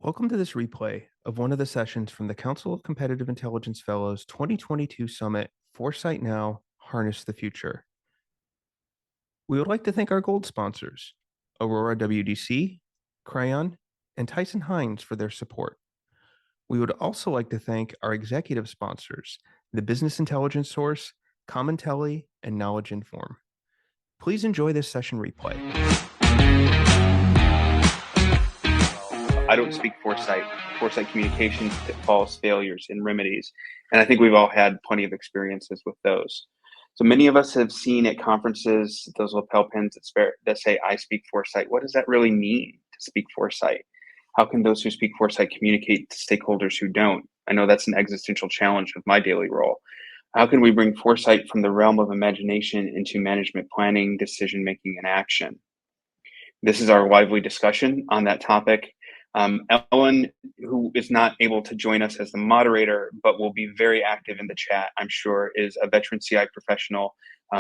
Welcome to this replay of one of the sessions from the Council of Competitive Intelligence Fellows 2022 Summit, Foresight Now, Harness the Future. We would like to thank our gold sponsors, Aurora WDC, Crayon, and Tyson Hines for their support. We would also like to thank our executive sponsors, the Business Intelligence Source, Commentelli, and Knowledge Inform. Please enjoy this session replay. I don't speak foresight communications, pitfalls, failures, and remedies. And I think we've all had plenty of experiences with those. So many of us have seen at conferences those lapel pins that say, I speak foresight. What does that really mean to speak foresight? How can those who speak foresight communicate to stakeholders who don't? I know that's an existential challenge of my daily role. How can we bring foresight from the realm of imagination into management planning, decision-making, and action? This is our lively discussion on that topic. Ellen, who is not able to join us as the moderator, but will be very active in the chat, I'm sure, is a veteran CI professional.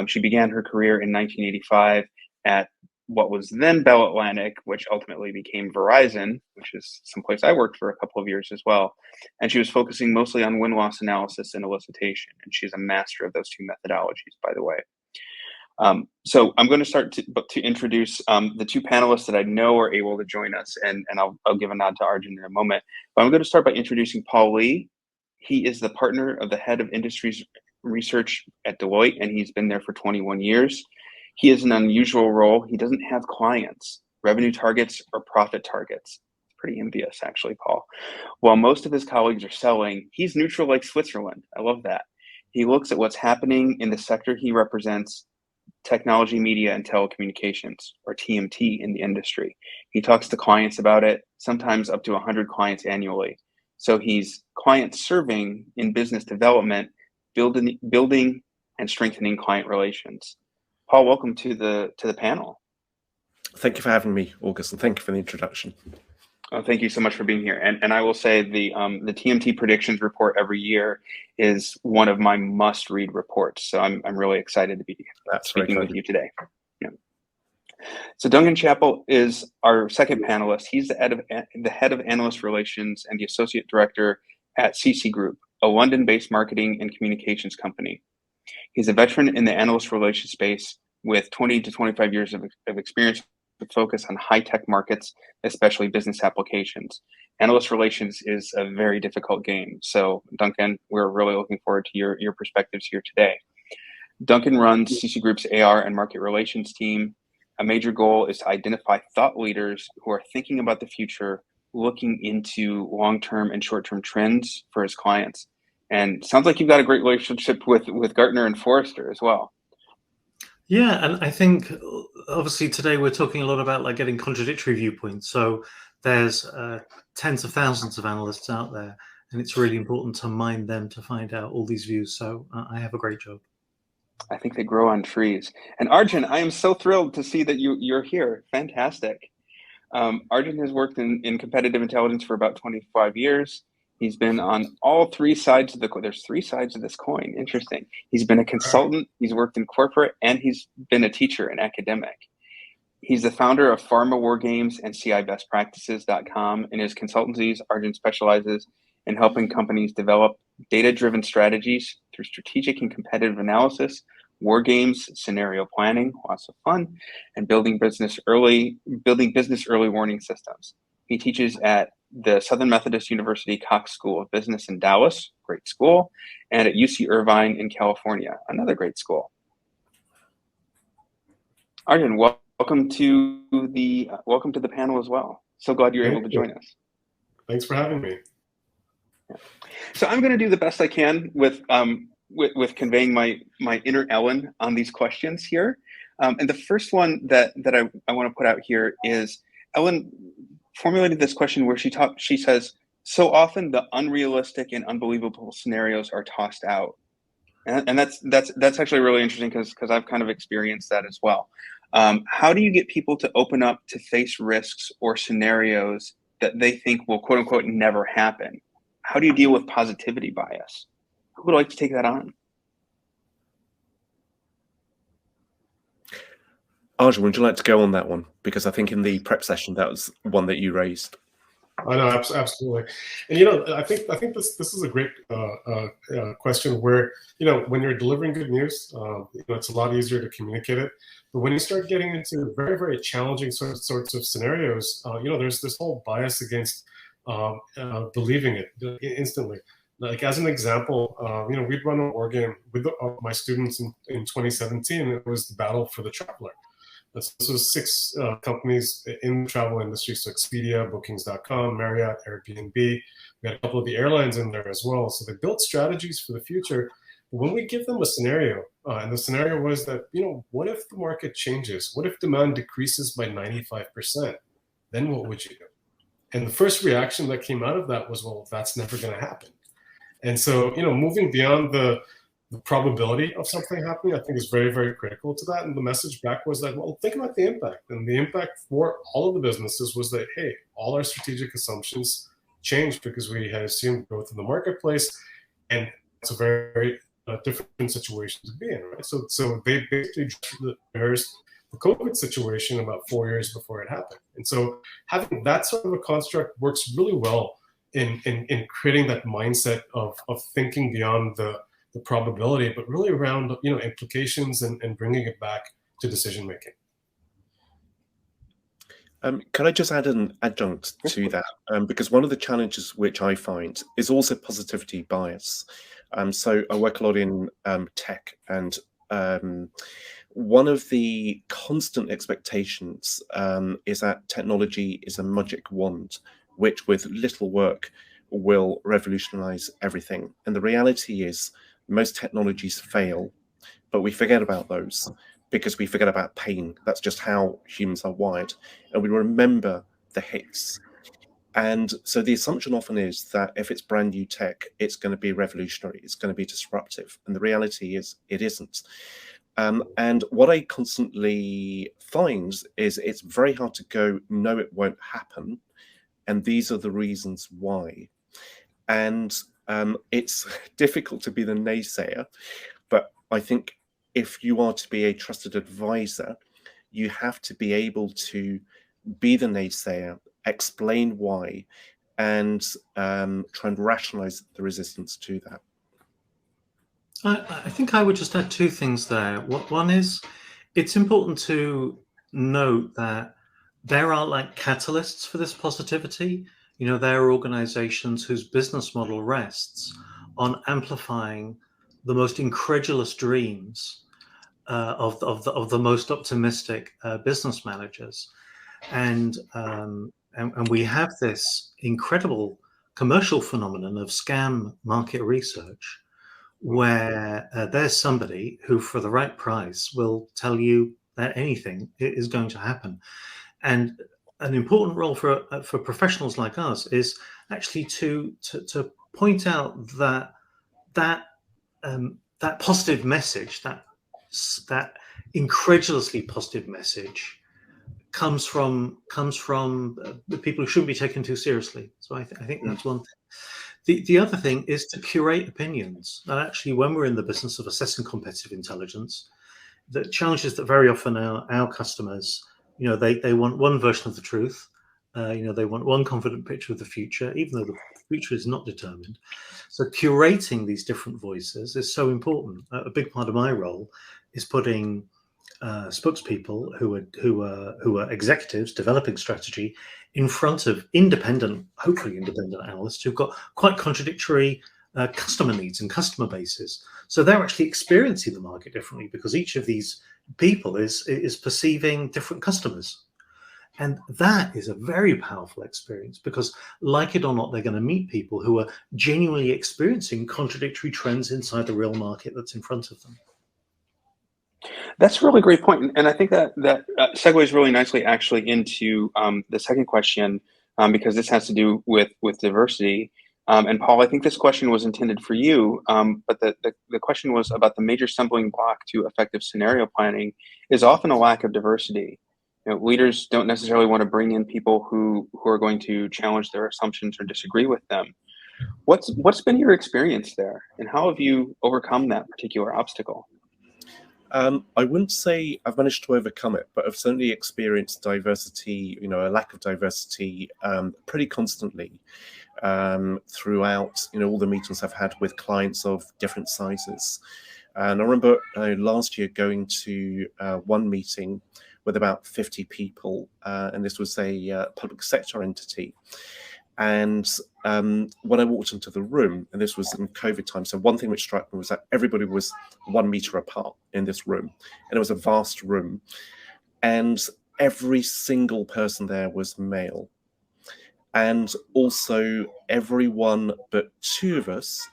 She began her career in 1985 at what was then Bell Atlantic, which ultimately became Verizon, which is someplace I worked for a couple of years as well. And she was focusing mostly on win-loss analysis and elicitation. And she's a master of those two methodologies, by the way. So I'm going to start to introduce the two panelists that I know are able to join us, and I'll give a nod to Arjun in a moment. But I'm going to start by introducing Paul Lee. He is the partner of the head of industries research at Deloitte, and he's been there for 21 years. He is an unusual role. He doesn't have clients, revenue targets, or profit targets. It's pretty envious, actually, Paul. While most of his colleagues are selling, he's neutral like Switzerland. I love that. He looks at what's happening in the sector he represents, technology, media, and telecommunications, or TMT in the industry. He talks to clients about it, sometimes up to 100 clients annually. So he's client serving in business development, building and strengthening client relations. Paul, welcome to the panel. Thank you for having me, August, and thank you for the introduction. Oh, thank you so much for being here. And I will say the TMT predictions report every year is one of my must-read reports. So I'm really excited to be speaking with you today. Yeah. So Duncan Chappell is our second panelist. He's the head of analyst relations and the associate director at CC Group, a London-based marketing and communications company. He's a veteran in the analyst relations space with 20 to 25 years of experience with focus on high-tech markets, especially business applications. Analyst relations is a very difficult game. So Duncan, we're really looking forward to your perspectives here today. Duncan runs CC Group's AR and market relations team. A major goal is to identify thought leaders who are thinking about the future, looking into long-term and short-term trends for his clients. And sounds like you've got a great relationship with Gartner and Forrester as well. Yeah, and I think obviously today we're talking a lot about like getting contradictory viewpoints. So there's tens of thousands of analysts out there, and it's really important to mine them to find out all these views. So I have a great job. I think they grow on trees. And Arjun, I am so thrilled to see that you're here. Fantastic. Arjun has worked in competitive intelligence for about 25 years. He's been on all three sides of the coin. There's three sides of this coin. Interesting. He's been a consultant, he's worked in corporate, and he's been a teacher and academic. He's the founder of Pharma War Games and CIBestPractices.com. In his consultancies, Arjun specializes in helping companies develop data-driven strategies through strategic and competitive analysis, war games, scenario planning, lots of fun, and building business early warning systems. He teaches at the Southern Methodist University Cox School of Business in Dallas, great school, and at UC Irvine in California, another great school. Arjun, welcome to the panel as well. So glad you're able to join us. Thanks for having me. Yeah. So I'm going to do the best I can with conveying my inner Ellen on these questions here. And the first one that I want to put out here is Ellen formulated this question where she says, so often the unrealistic and unbelievable scenarios are tossed out. And that's actually really interesting because I've kind of experienced that as well. How do you get people to open up to face risks or scenarios that they think will quote unquote never happen? How do you deal with positivity bias? Who would like to take that on? Arjun, would you like to go on that one? Because I think in the prep session, that was one that you raised. I know, absolutely. And I think this is a great question where when you're delivering good news, it's a lot easier to communicate it. But when you start getting into very, very challenging sorts of scenarios, there's this whole bias against believing it instantly. Like as an example, we'd run a war game with my students in 2017. It was the Battle for the Traveler. This was six companies in the travel industry, so Expedia, Bookings.com, Marriott, Airbnb. We had a couple of the airlines in there as well. So they built strategies for the future. When we give them a scenario, and the scenario was that, what if the market changes? What if demand decreases by 95%? Then what would you do? And the first reaction that came out of that was, well, that's never going to happen. And so, moving beyond the probability of something happening, I think is very, very critical to that. And the message back was that, well, think about the impact. And the impact for all of the businesses was that, hey, all our strategic assumptions changed because we had assumed growth in the marketplace. And it's a very, very different situation to be in, right? So they basically rehearsed the COVID situation about 4 years before it happened. And so having that sort of a construct works really well in creating that mindset of thinking beyond the probability, but really around implications and bringing it back to decision making. Can I just add an adjunct to that? Because one of the challenges which I find is also positivity bias. So I work a lot in tech, and one of the constant expectations is that technology is a magic wand, which with little work will revolutionize everything. And the reality is most technologies fail, but we forget about those because we forget about pain. That's just how humans are wired. And we remember the hits. And so the assumption often is that if it's brand new tech, it's going to be revolutionary, it's going to be disruptive. And the reality is it isn't. And what I constantly find is it's very hard to go, no, it won't happen. And these are the reasons why. And it's difficult to be the naysayer, but I think if you are to be a trusted advisor, you have to be able to be the naysayer, explain why, and try and rationalize the resistance to that. I think I would just add two things there. One is it's important to note that there are like catalysts for this positivity. There are organizations whose business model rests on amplifying the most incredulous dreams of the most optimistic business managers, and we have this incredible commercial phenomenon of scam market research, where there's somebody who, for the right price, will tell you that anything is going to happen. And an important role for professionals like us is actually to point out that positive message, that incredulously positive message, comes from the people who shouldn't be taken too seriously. So I think that's one thing. The other thing is to curate opinions. And actually, when we're in the business of assessing competitive intelligence, the challenge is that very often our customers, they want one version of the truth. They want one confident picture of the future, even though the future is not determined. So curating these different voices is so important. A big part of my role is putting spokespeople who are executives developing strategy in front of hopefully independent analysts who've got quite contradictory customer needs and customer bases. So they're actually experiencing the market differently because each of these people is perceiving different customers. And that is a very powerful experience because, like it or not, they're going to meet people who are genuinely experiencing contradictory trends inside the real market that's in front of them. That's a really great point, and I think that segues really nicely actually into the second question, because this has to do with diversity. And Paul, I think this question was intended for you, but the question was about the major stumbling block to effective scenario planning is often a lack of diversity. Leaders don't necessarily want to bring in people who are going to challenge their assumptions or disagree with them. What's been your experience there, and how have you overcome that particular obstacle? I wouldn't say I've managed to overcome it, but I've certainly experienced diversity, a lack of diversity pretty constantly throughout, all the meetings I've had with clients of different sizes. And I remember last year going to one meeting with about 50 people, and this was a public sector entity. And when I walked into the room, and this was in COVID time, so one thing which struck me was that everybody was 1 meter apart in this room, and it was a vast room, and every single person there was male. And also everyone but 2 of us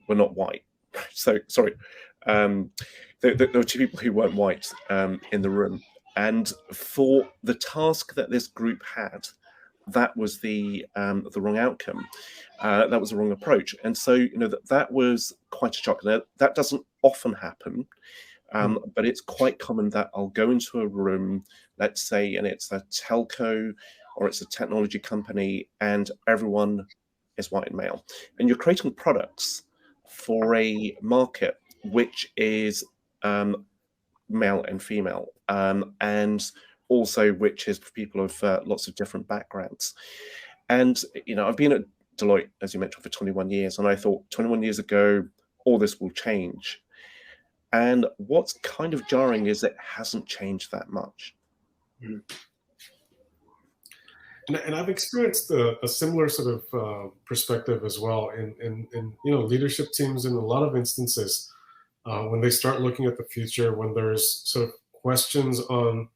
were not white. So, sorry, there were 2 people who weren't white in the room. And for the task that this group had, that was the wrong outcome. That was the wrong approach. And so, that was quite a shock. Now, that doesn't often happen, but it's quite common that I'll go into a room, let's say, and it's a telco or it's a technology company, and everyone is white and male. And you're creating products for a market which is male and female, and also which is for people of lots of different backgrounds. And, I've been at Deloitte, as you mentioned, for 21 years, and I thought 21 years ago, all this will change. And what's kind of jarring is it hasn't changed that much. Mm. And I've experienced a similar sort of perspective as well in leadership teams in a lot of instances when they start looking at the future, when there's sort of questions on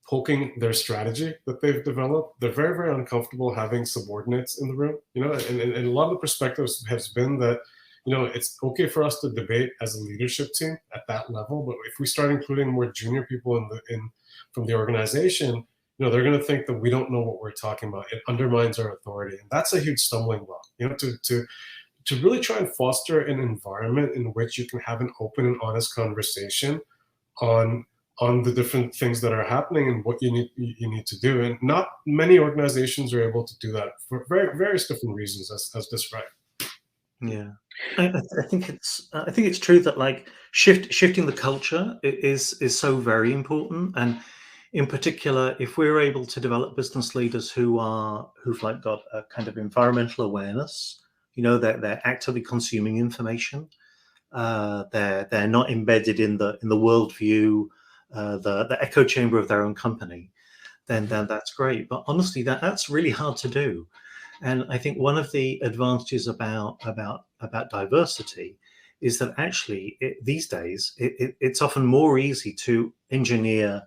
poking their strategy that they've developed, they're very, very uncomfortable having subordinates in the room, and a lot of the perspectives has been that, it's okay for us to debate as a leadership team at that level, but if we start including more junior people from the organization, they're going to think that we don't know what we're talking about. It undermines our authority, and that's a huge stumbling block. To really try and foster an environment in which you can have an open and honest conversation on the different things that are happening and what you need to do. And not many organizations are able to do that for various different reasons, as described. Yeah, I think it's true that like shifting the culture is so very important, and in particular, if we're able to develop business leaders who've like got a kind of environmental awareness, they're actively consuming information, they're not embedded in the worldview, the echo chamber of their own company, then that's great. But honestly, that's really hard to do. And I think one of the advantages about diversity is that actually these days it's often more easy to engineer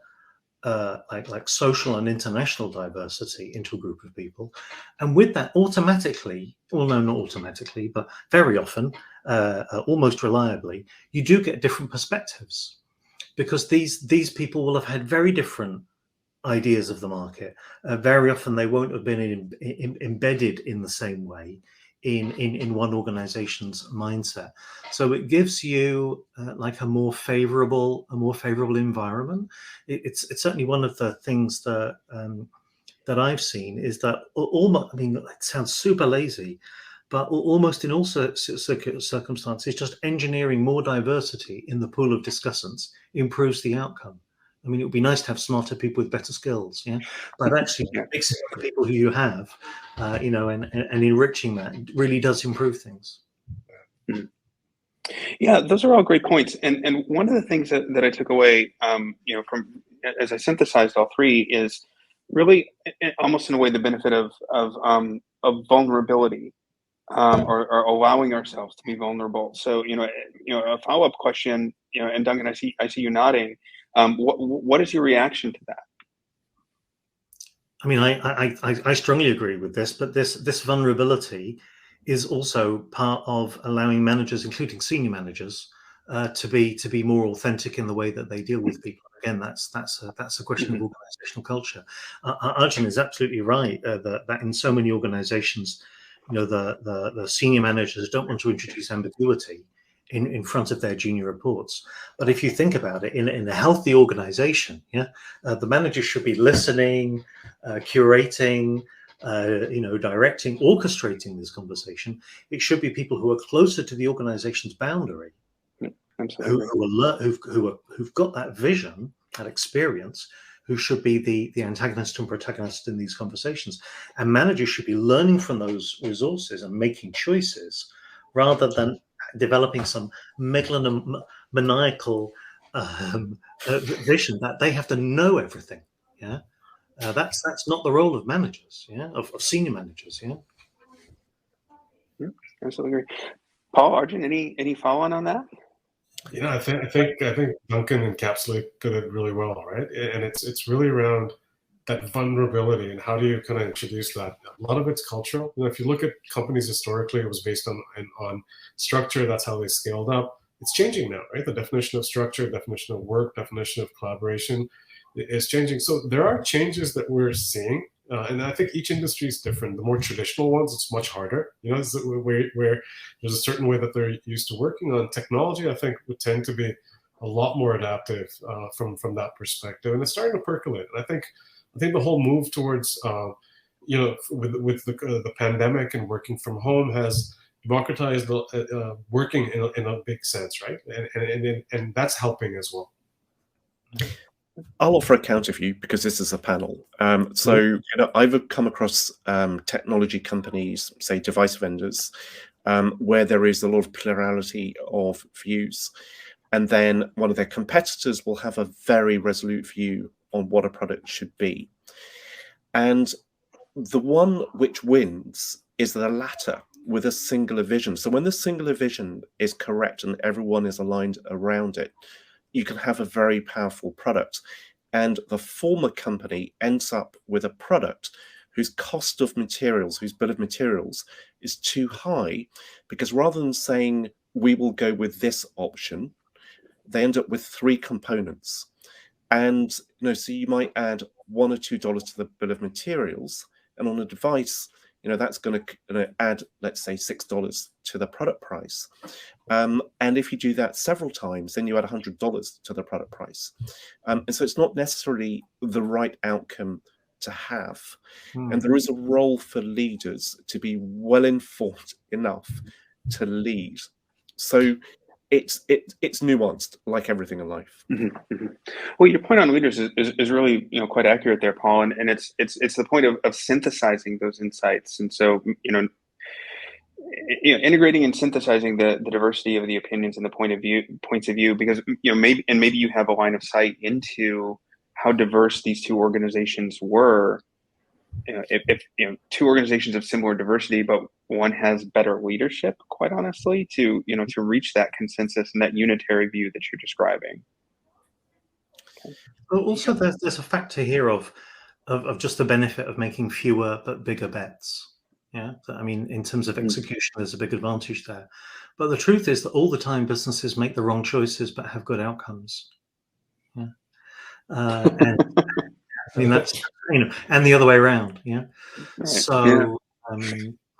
like social and international diversity into a group of people, and with that automatically, well, no, not automatically, but very often, almost reliably, you do get different perspectives, because these people will have had very different ideas of the market. Very often they won't have been embedded in the same way in one organization's mindset. So it gives you like a more favorable environment. It's certainly one of the things that I've seen is that almost, I mean, it sounds super lazy, but almost in all circumstances, just engineering more diversity in the pool of discussants improves the outcome. I mean, it would be nice to have smarter people with better skills, yeah. But actually, mixing the people who you have, and enriching that really does improve things. Yeah, those are all great points. And one of the things that I took away, from as I synthesized all three, is really almost in a way the benefit of vulnerability, or allowing ourselves to be vulnerable. So a follow-up question, and Duncan, I see you nodding. What is your reaction to that? I mean, I strongly agree with this, but this vulnerability is also part of allowing managers, including senior managers, to be more authentic in the way that they deal with people. Again, that's a question of organizational culture. Arjun is absolutely right that in so many organizations, the senior managers don't want to introduce ambiguity in front of their junior reports. But if you think about it, in a healthy organization, the manager should be listening, curating, directing, orchestrating this conversation. It should be people who are closer to the organization's boundary Absolutely. who've got that vision, that experience, who should be the antagonist and protagonist in these conversations. And managers should be learning from those resources and making choices rather than developing some megalomaniacal vision that they have to know everything. Yeah, that's not the role of managers. Yeah, of senior managers. Yeah. Absolutely agree. Paul, Arjun, any follow on that? I think Duncan encapsulated it really well, right? And it's really around that vulnerability and how do you kind of introduce that. A lot of it's cultural. If you look at companies historically, it was based on structure. That's how they scaled up. It's changing now, right? The definition of structure, definition of work, definition of collaboration is changing. So there are changes that we're seeing. And I think each industry is different. The more traditional ones, it's much harder. Where there's a certain way that they're used to working on. Technology, I think, would tend to be a lot more adaptive from that perspective, and it's starting to percolate. And I think the whole move towards, with the pandemic and working from home has democratized working in a big sense, right? And that's helping as well. I'll offer a counter view because this is a panel. I've come across technology companies, say device vendors, where there is a lot of plurality of views. And then one of their competitors will have a very resolute view on what a product should be. And the one which wins is the latter, with a singular vision. So when the singular vision is correct and everyone is aligned around it, you can have a very powerful product. And the former company ends up with a product whose cost of materials, whose bill of materials is too high, because rather than saying, we will go with this option, they end up with 3 components. And so you might add $1 or $2 to the bill of materials, and on a device, that's going to add, let's say, $6 to the product price. And if you do that several times, then you add $100 to the product price. And so it's not necessarily the right outcome to have. And there is a role for leaders to be well informed enough to lead. So it's nuanced, like everything in life. Mm-hmm, mm-hmm. Well, your point on leaders is really quite accurate there, Paul, and it's the point of synthesizing those insights, and so integrating and synthesizing the diversity of the opinions and the points of view, because maybe you have a line of sight into how diverse these two organizations were. If 2 organizations of similar diversity, but one has better leadership, quite honestly, to reach that consensus and that unitary view that you're describing. Okay. Also, there's a factor here of just the benefit of making fewer but bigger bets. Yeah, I mean, in terms of execution, there's a big advantage there. But the truth is that all the time businesses make the wrong choices but have good outcomes. Yeah, and I mean that's and the other way around. Yeah, Right.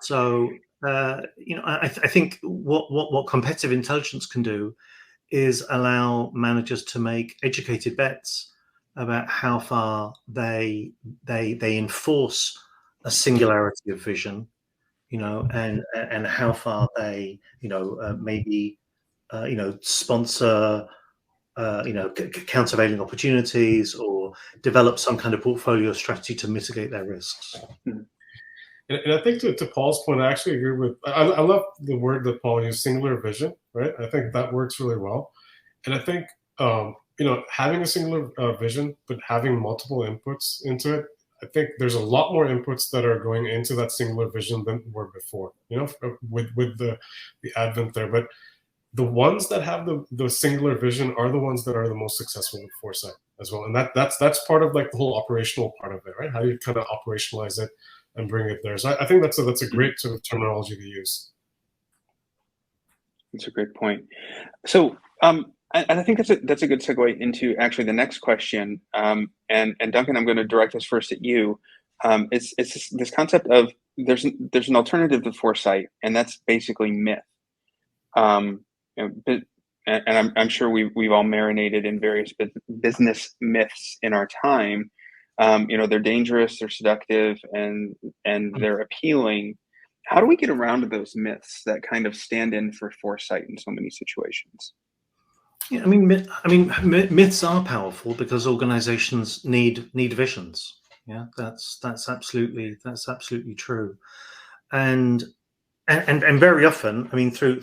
so I think what competitive intelligence can do is allow managers to make educated bets about how far they enforce a singularity of vision, and how far they, maybe, sponsor, countervailing opportunities or develop some kind of portfolio strategy to mitigate their risks. And I think to Paul's point, I actually agree with. I love the word that Paul used, singular vision, right? I think that works really well, and I think having a singular vision but having multiple inputs into it. I think there's a lot more inputs that are going into that singular vision than were before. With the advent there, but the ones that have the singular vision are the ones that are the most successful with foresight as well, and that's part of like the whole operational part of it, right? How do you kind of operationalize it and bring it there? So I think that's a great sort of terminology to use. That's a great point. So, and I think that's a good segue into actually the next question. And Duncan, I'm going to direct this first at you. It's this concept of there's an alternative to foresight, and that's basically myth. And I'm sure we've all marinated in various business myths in our time. They're dangerous, they're seductive, and they're appealing. How do we get around those myths that kind of stand in for foresight in so many situations? Yeah, myths are powerful because organizations need visions. Yeah, that's absolutely true. And very often, I mean, through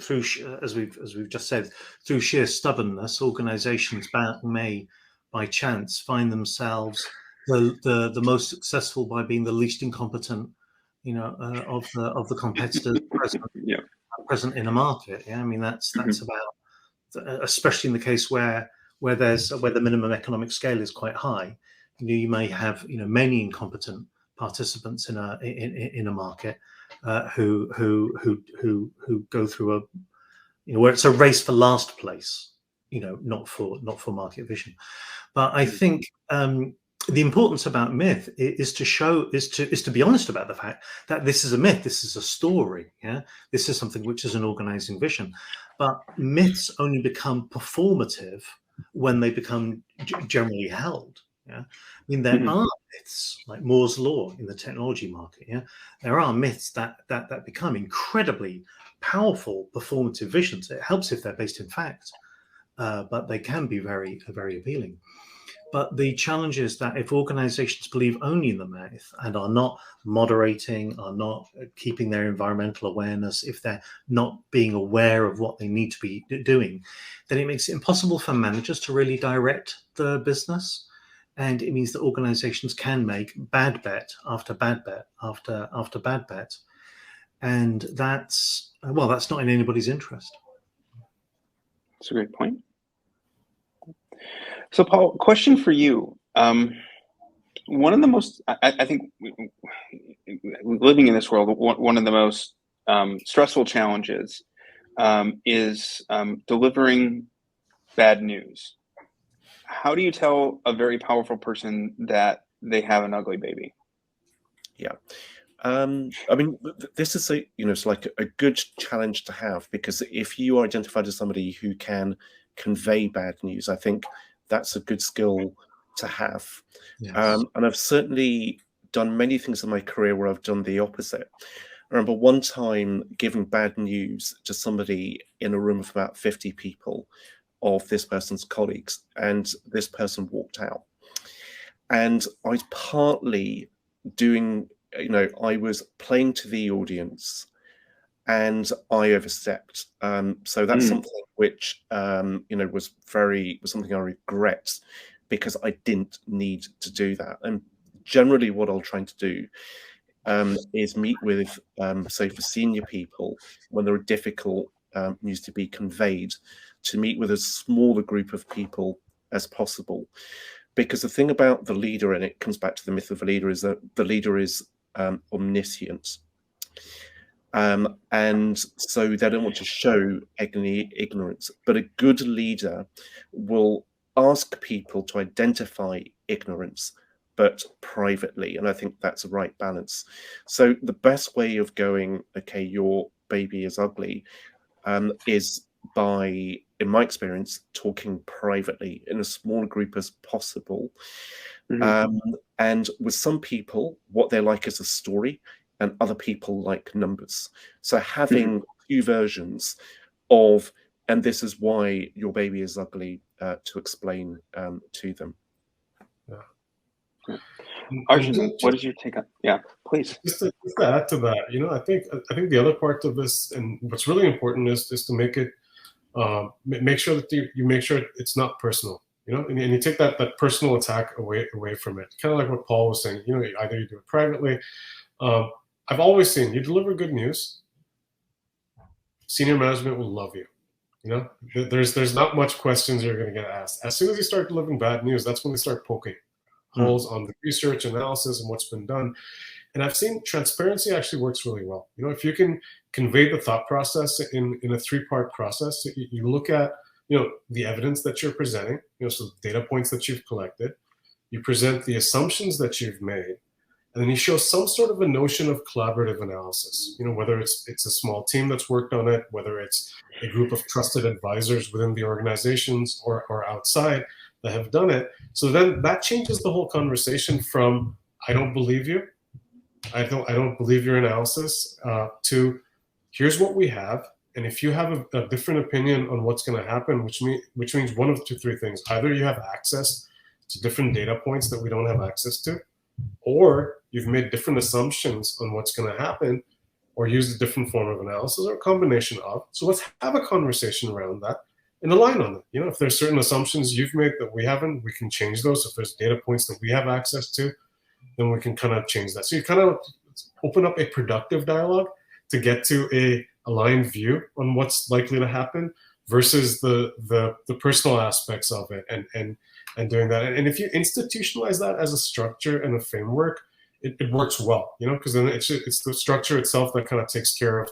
as we've just said, through sheer stubbornness, organizations may, by chance, find themselves the most successful by being the least incompetent, of the competitors Yeah. present in a market. Yeah, I mean that's about, especially in the case where the minimum economic scale is quite high. You may have many incompetent participants in a market, who go through where it's a race for last place, not for market vision. But I think the importance about myth is to be honest about the fact that this is a myth, this is a story. Yeah, this is something which is an organizing vision. But myths only become performative when they become generally held. Yeah, I mean there are myths like Moore's law in the technology market. Yeah, there are myths that become incredibly powerful performative visions. It helps if they're based in fact, but they can be very appealing. But the challenge is that if organizations believe only in the myth and are not moderating, are not keeping their environmental awareness, if they're not being aware of what they need to be doing, then it makes it impossible for managers to really direct the business. And it means that organizations can make bad bet after bad bet after bad bet. And that's not in anybody's interest. That's a great point. So, Paul, question for you. One of the most, I think, living in this world, one of the most stressful challenges is delivering bad news. How do you tell a very powerful person that they have an ugly baby? Yeah. This is it's like a good challenge to have, because if you are identified as somebody who can convey bad news, I think that's a good skill to have. Yes. And I've certainly done many things in my career where I've done the opposite. I remember one time giving bad news to somebody in a room of about 50 people, of this person's colleagues, and this person walked out. And I was partly doing, I was playing to the audience, and I overstepped. So that's something which, was something I regret, because I didn't need to do that. And generally what I'll try to do is meet with, say for senior people, when there are difficult news to be conveyed, to meet with as small a group of people as possible. Because the thing about the leader, and it comes back to the myth of the leader, is that the leader is omniscient. And so they don't want to show any ignorance. But a good leader will ask people to identify ignorance, but privately. And I think that's a right balance. So the best way of going, okay, your baby is ugly, is by, in my experience, talking privately in a small group as possible. And with some people, what they like is a story, and other people like numbers. So having two versions of, and this is why your baby is ugly, to explain to them. Yeah. Arjun, what is your take on? Yeah, please. Just to add to that, I think the other part of this, and what's really important, is to make it, make sure that you make sure it's not personal. And you take that personal attack away from it. Kind of like what Paul was saying. Either you do it privately. I've always seen, you deliver good news, senior management will love you. There's not much questions you're going to get asked. As soon as you start delivering bad news, that's when they start poking holes on the research analysis and what's been done. And I've seen transparency actually works really well. If you can convey the thought process in a 3-part process, you look at the evidence that you're presenting, so data points that you've collected, you present the assumptions that you've made, and then you show some sort of a notion of collaborative analysis, whether it's a small team that's worked on it, whether it's a group of trusted advisors within the organizations or outside that have done it. So then that changes the whole conversation from, I don't believe you, I don't believe your analysis, to here's what we have, And if you have a different opinion on what's going to happen, which means one of three things: either you have access to different data points that we don't have access to, or you've made different assumptions on what's going to happen, or used a different form of analysis, or a combination of. So let's have a conversation around that and align on it. If there's certain assumptions you've made that we haven't, we can change those. If there's data points that we have access to, then we can kind of change that. So you kind of open up a productive dialogue to get to a aligned view on what's likely to happen versus the personal aspects of it and doing that. And if you institutionalize that as a structure and a framework, it works well, because then it's the structure itself that kind of takes care of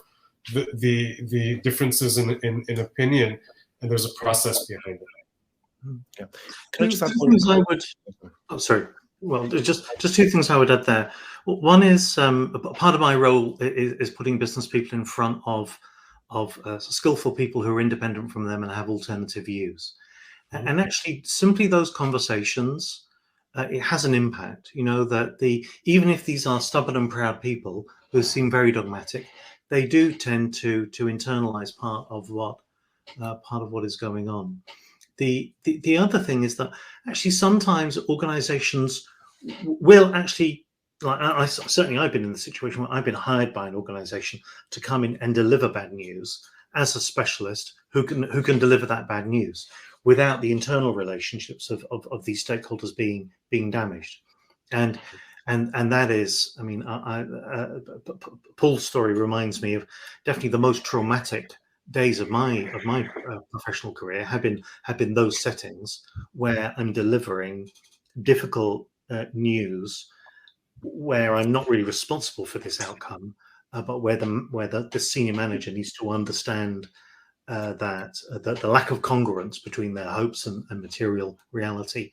the differences in opinion, and there's a process behind it. Yeah. Can I just add Oh, sorry. Well, just two things I would add there. One is part of my role is putting business people in front of skillful people who are independent from them and have alternative views. And actually, simply those conversations, it has an impact. That even if these are stubborn and proud people who seem very dogmatic, they do tend to internalize part of what is going on. The other thing is that actually sometimes organizations will actually, like I've been in the situation where I've been hired by an organization to come in and deliver bad news as a specialist who can deliver that bad news without the internal relationships of these stakeholders being damaged. And that is, I mean, Paul's story reminds me of definitely the most traumatic days of my professional career have been those settings where I'm delivering difficult news, where I'm not really responsible for this outcome, but where the senior manager needs to understand that the lack of congruence between their hopes and material reality,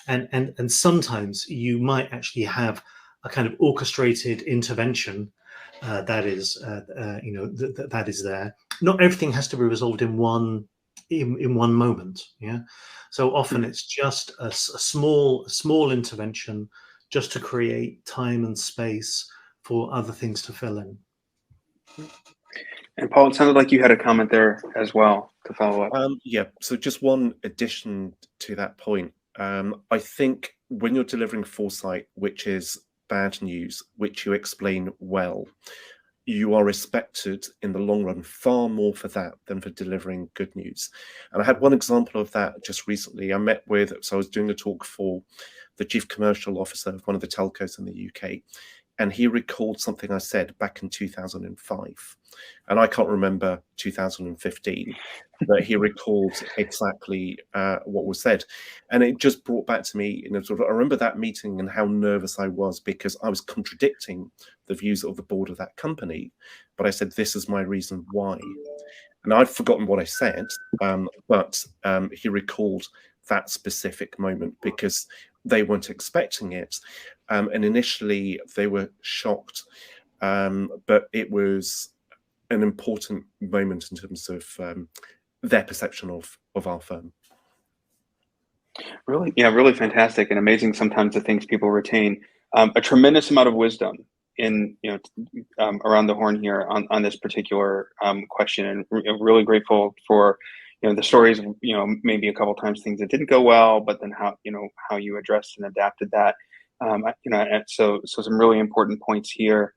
and sometimes you might actually have a kind of orchestrated intervention that is that is there. Not everything has to be resolved in one moment. Yeah, so often it's just a small intervention just to create time and space for other things to fill in. And Paul, it sounded like you had a comment there as well to follow up. Yeah, so just one addition to that point. I think when you're delivering foresight, which is bad news, which you explain well, you are respected in the long run far more for that than for delivering good news. And I had one example of that just recently. I was doing a talk for the chief commercial officer of one of the telcos in the UK, and he recalled something I said back in 2005. And I can't remember 2015, but he recalled exactly what was said. And it just brought back to me, I remember that meeting and how nervous I was because I was contradicting the views of the board of that company. But I said, this is my reason why. And I'd forgotten what I said, but he recalled that specific moment because they weren't expecting it. And initially they were shocked, but it was an important moment in terms of their perception of our firm. Really fantastic and amazing sometimes the things people retain. A tremendous amount of wisdom in around the horn here on this particular question, and really grateful for the stories. Maybe a couple times things that didn't go well, but then how you addressed and adapted that. So some really important points here.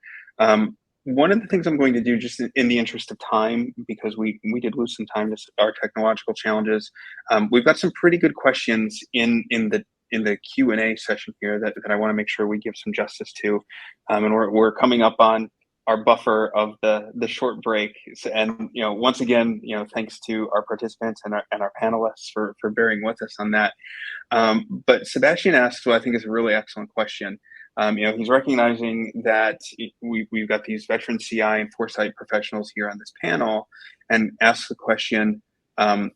One of the things I'm going to do, just in the interest of time, because we did lose some time to our technological challenges, we've got some pretty good questions in the Q&A session here that I want to make sure we give some justice to, and we're coming up on our buffer of the short break. And once again, thanks to our participants and our panelists for bearing with us on that. But Sebastian asked what I think is a really excellent question. He's recognizing that we've got these veteran CI and foresight professionals here on this panel, and asks the question,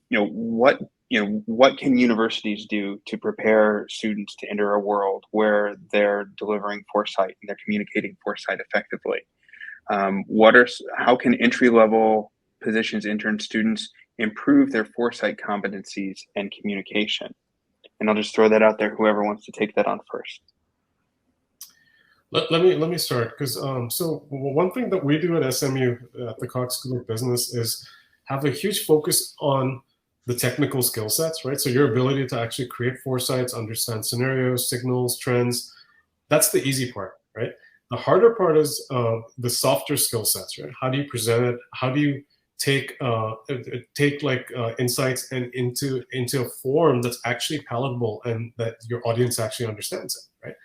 what can universities do to prepare students to enter a world where they're delivering foresight and they're communicating foresight effectively? How can entry-level positions intern students improve their foresight competencies and communication? And I'll just throw that out there, whoever wants to take that on first. Let me start, because so one thing that we do at SMU at the Cox School of Business is have a huge focus on the technical skill sets, right? So your ability to actually create foresights, understand scenarios, signals, trends, that's the easy part, right? The harder part is the softer skill sets, right? How do you present it? How do you take insights and into a form that's actually palatable and that your audience actually understands it, right?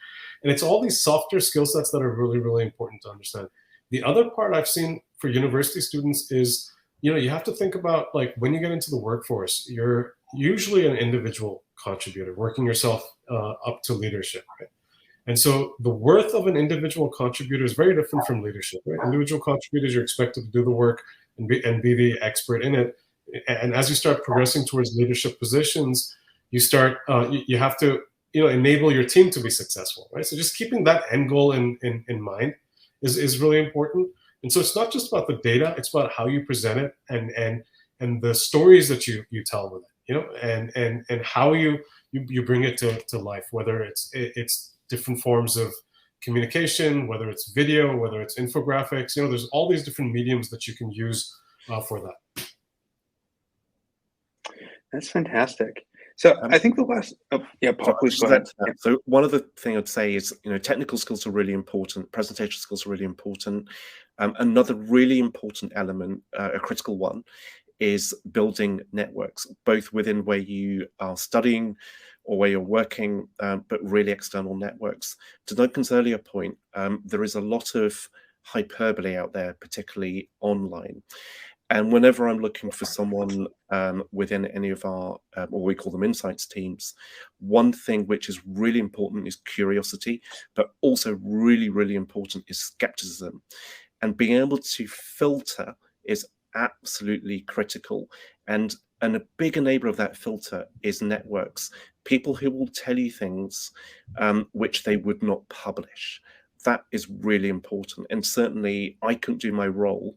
And it's all these softer skill sets that are really, really important to understand. The other part I've seen for university students is, you have to think about, like, when you get into the workforce, you're usually an individual contributor, working yourself up to leadership, right? And so the worth of an individual contributor is very different from leadership, right? Individual contributors, you're expected to do the work and be the expert in it. And as you start progressing towards leadership positions, you have to, enable your team to be successful, right? So just keeping that end goal in mind is really important. And so it's not just about the data, it's about how you present it and the stories that you tell with it, and how you bring it to life, whether it's different forms of communication, whether it's video, whether it's infographics, there's all these different mediums that you can use for that. That's fantastic. So I think the last, Paul, please go ahead. So one other thing I'd say is, technical skills are really important. Presentation skills are really important. Another really important element, a critical one, is building networks, both within where you are studying or where you're working, but really external networks. To Duncan's earlier point, there is a lot of hyperbole out there, particularly online. And whenever I'm looking for someone within any of our, what we call them, insights teams, one thing which is really important is curiosity, but also really, really important is skepticism. And being able to filter is absolutely critical. And a big enabler of that filter is networks, people who will tell you things which they would not publish. That is really important. And certainly I couldn't do my role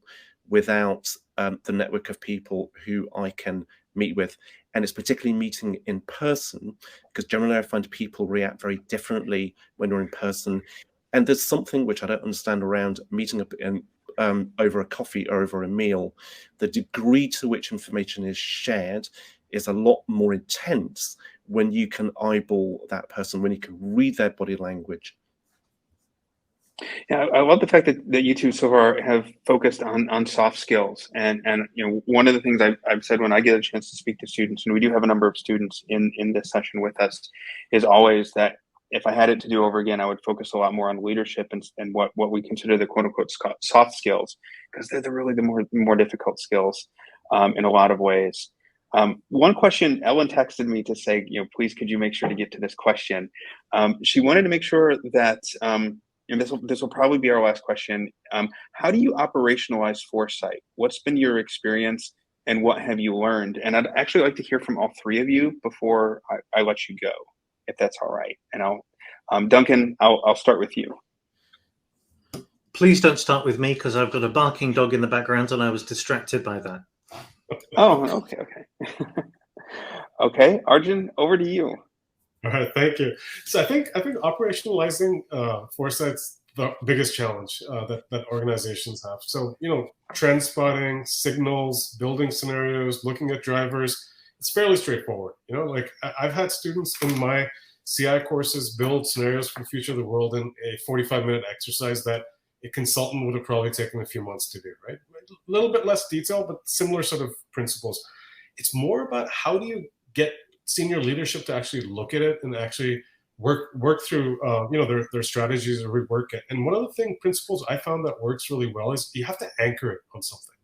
without the network of people who I can meet with. And it's particularly meeting in person, because generally I find people react very differently when you're in person. And there's something which I don't understand around meeting up over a coffee or over a meal. The degree to which information is shared is a lot more intense when you can eyeball that person, when you can read their body language. Yeah, I love the fact that you two so far have focused on soft skills, and one of the things I've said when I get a chance to speak to students, and we do have a number of students in this session with us, is always that if I had it to do over again, I would focus a lot more on leadership and what we consider the quote unquote soft skills, because they're really the more difficult skills in a lot of ways. One question, Ellen texted me to say, please could you make sure to get to this question. She wanted to make sure that. And this will probably be our last question. How do you operationalize foresight? What's been your experience, and what have you learned? And I'd actually like to hear from all three of you before I let you go, if that's all right. And Duncan, I'll start with you. Please don't start with me, because I've got a barking dog in the background and I was distracted by that. Oh, okay. Okay, Arjun, over to you. All right, thank you. So I think operationalizing foresight's the biggest challenge that organizations have. So trend spotting, signals, building scenarios, looking at drivers, it's fairly straightforward. Like I've had students in my CI courses build scenarios for the future of the world in a 45-minute exercise that a consultant would have probably taken a few months to do. Right, a little bit less detail, but similar sort of principles. It's more about how do you get senior leadership to actually look at it and actually work through their strategies or rework it. And one of the principles I found that works really well is you have to anchor it on something.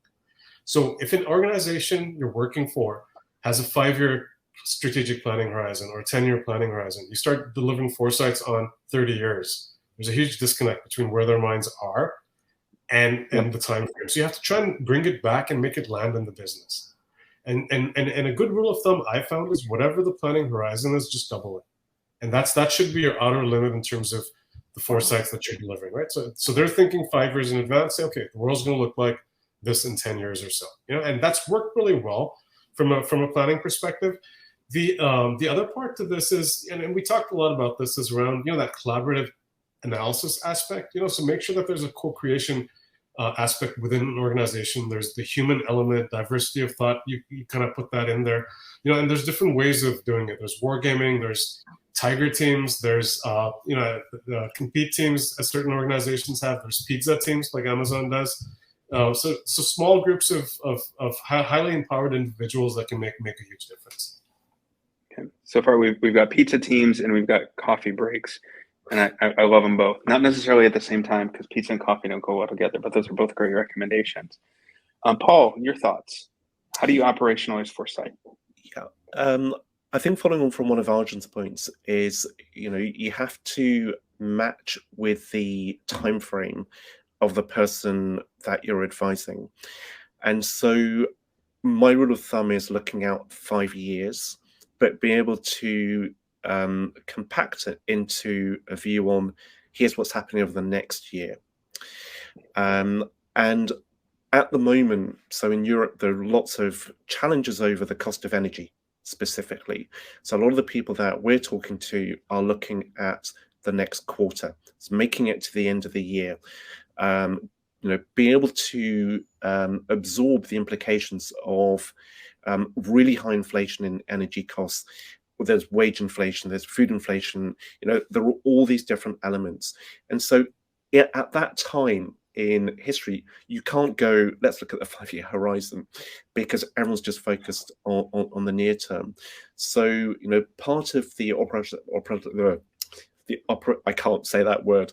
So if an organization you're working for has a 5-year strategic planning horizon or a 10-year planning horizon, you start delivering foresights on 30 years. There's a huge disconnect between where their minds are and the time frame. So you have to try and bring it back and make it land in the business. And a good rule of thumb I found is whatever the planning horizon is, just double it. And that should be your outer limit in terms of the foresights that you're delivering, right? So they're thinking 5 years in advance, say, okay, the world's going to look like this in 10 years or so. And that's worked really well from a planning perspective. The other part to this is, and we talked a lot about this, is around that collaborative analysis aspect. So make sure that there's a co-creation aspect within an organization. There's the human element, diversity of thought. You kind of put that in there, and there's different ways of doing it. There's wargaming, there's tiger teams, there's compete teams as certain organizations have. There's pizza teams like Amazon does. So small groups of highly empowered individuals that can make a huge difference. Okay. So far, we've got pizza teams and we've got coffee breaks. And I love them both. Not necessarily at the same time, because pizza and coffee don't go well together, but those are both great recommendations. Paul, your thoughts? How do you operationalize foresight? Yeah, I think following on from one of Arjun's points is, you have to match with the time frame of the person that you're advising. And so my rule of thumb is looking out 5 years, but being able to compact it into a view on here's what's happening over the next year. And at the moment, so in Europe, there are lots of challenges over the cost of energy specifically. So a lot of the people that we're talking to are looking at the next quarter. It's making it to the end of the year. Being able to absorb the implications of really high inflation in energy costs. There's wage inflation, there's food inflation, there are all these different elements. And so at that time in history, you can't go, let's look at the 5-year horizon, because everyone's just focused on the near term. So, part of the I can't say that word.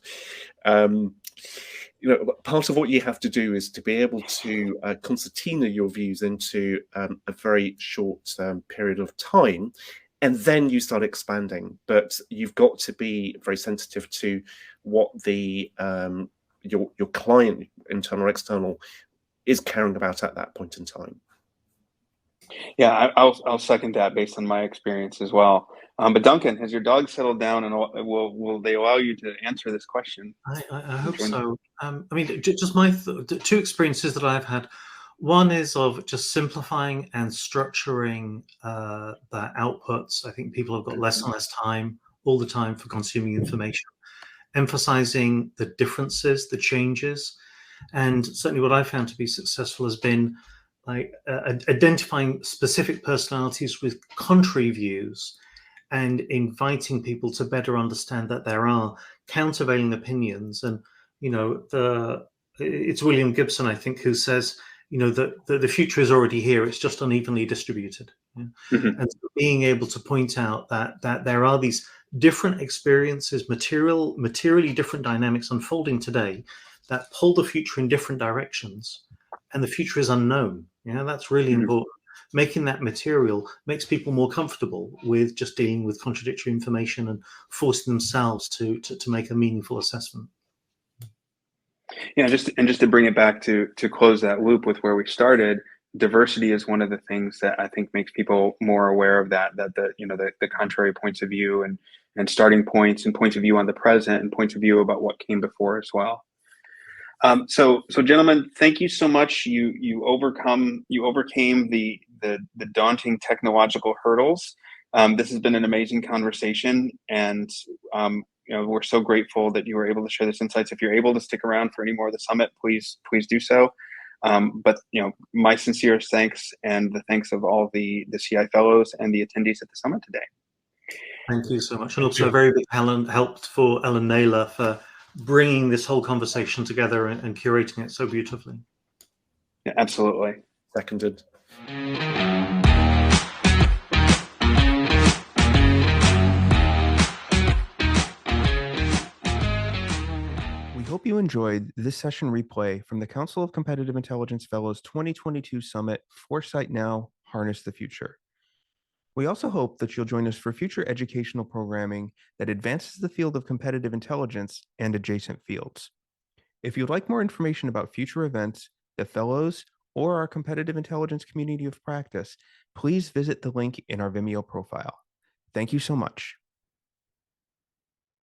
Part of what you have to do is to be able to concertina your views into a very short period of time, and then you start expanding. But you've got to be very sensitive to what the your client, internal or external, is caring about at that point in time. Yeah, I'll second that based on my experience as well. But Duncan, has your dog settled down, and will they allow you to answer this question? I hope so. Just my two experiences that I've had. One is of just simplifying and structuring the outputs. I think people have got less and less time all the time for consuming information, emphasizing the differences, the changes. And certainly what I found to be successful has been like identifying specific personalities with contrary views and inviting people to better understand that there are countervailing opinions. And, it's William Gibson, I think, who says, that the future is already here. It's just unevenly distributed. Yeah? Mm-hmm. And so being able to point out that there are these different experiences, materially different dynamics unfolding today that pull the future in different directions, and the future is unknown. That's really important. Making that material makes people more comfortable with just dealing with contradictory information and forcing themselves to make a meaningful assessment. Yeah, just to bring it back to close that loop with where we started, diversity is one of the things that I think makes people more aware of that the contrary points of view and starting points and points of view on the present and points of view about what came before as well. So gentlemen, thank you so much. You overcame the daunting technological hurdles. This has been an amazing conversation, and we're so grateful that you were able to share this insights. If you're able to stick around for any more of the summit, please do so. But my sincerest thanks, and the thanks of all the CI fellows and the attendees at the summit today. Thank you so much, and also a very big help for Ellen Naylor for bringing this whole conversation together and curating it so beautifully. Yeah, absolutely. Seconded. We hope you enjoyed this session replay from the Council of Competitive Intelligence Fellows 2022 Summit, Foresight Now, Harness the Future. We also hope that you'll join us for future educational programming that advances the field of competitive intelligence and adjacent fields. If you'd like more information about future events, the fellows, or our competitive intelligence community of practice, please visit the link in our Vimeo profile. Thank you so much.